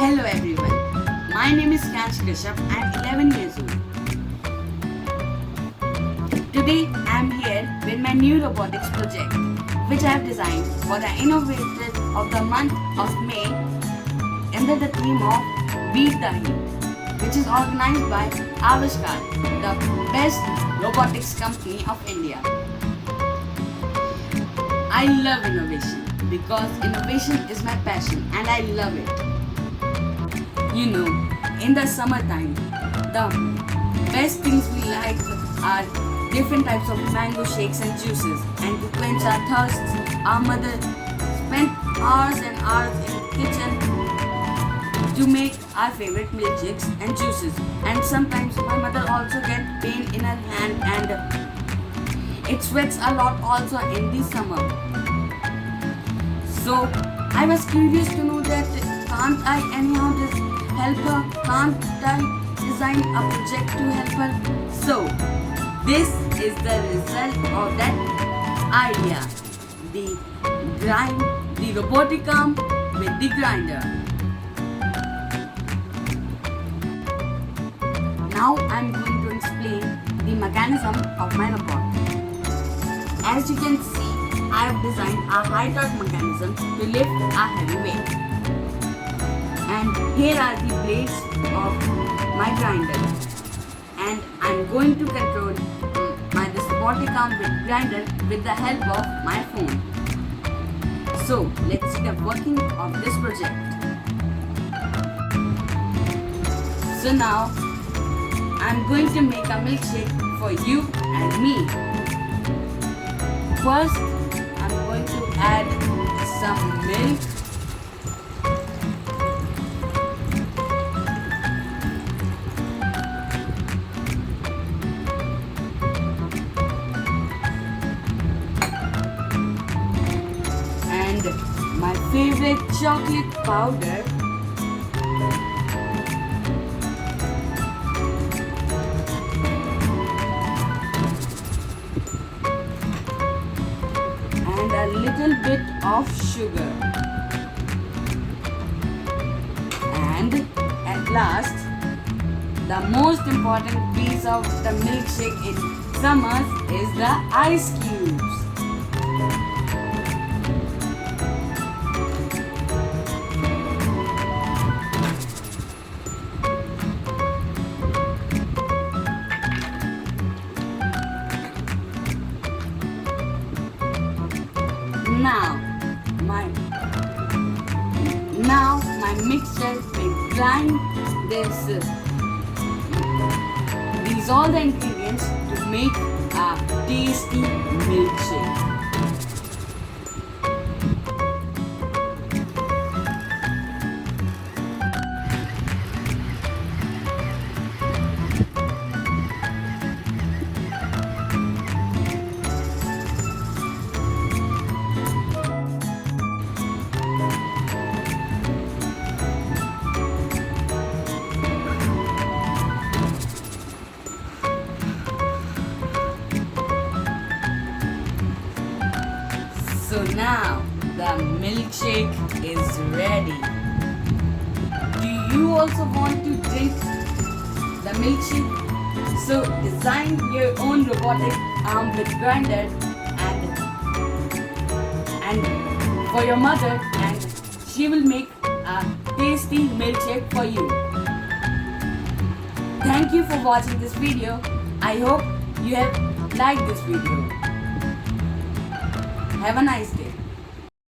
Hello everyone, my name is Kanch Kashyap. I am 11 years old. Today I am here with my new robotics project which I have designed for the innovator of the month of May under the theme of Beat the Heat, which is organized by Avishkaar, the best robotics company of India. I love innovation because innovation is my passion and I love it. You know, in the summertime, the best things we like are different types of mango shakes and juices. And to quench our thirsts, our mother spent hours and hours in the kitchen to make our favorite milkshakes and juices. And sometimes my mother also gets pain in her hand and it sweats a lot also in the summer. So I was curious to know that can't I anyhow help her? Can't I design a project to help her? So this is the result of that idea. The robotic arm with the grinder. Now I am going to explain the mechanism of my robot. As you can see, I have designed a high torque mechanism to lift a heavy weight. And here are the blades of my grinder. And I am going to control this robotic arm with grinder with the help of my phone. So let's see the working of this project. So now I am going to make a milkshake for you and me. First, I'm going to add some milk. And my favorite chocolate powder. And a little bit of sugar. And at last, the most important piece of the milkshake in summers is the ice cubes. Now my mixture will grind these all the ingredients to make a tasty milkshake. So now the milkshake is ready. Do you also want to drink the milkshake? So design your own robotic arm with grinder and for your mother, and she will make a tasty milkshake for you. Thank you for watching this video. I hope you have liked this video. Have a nice day.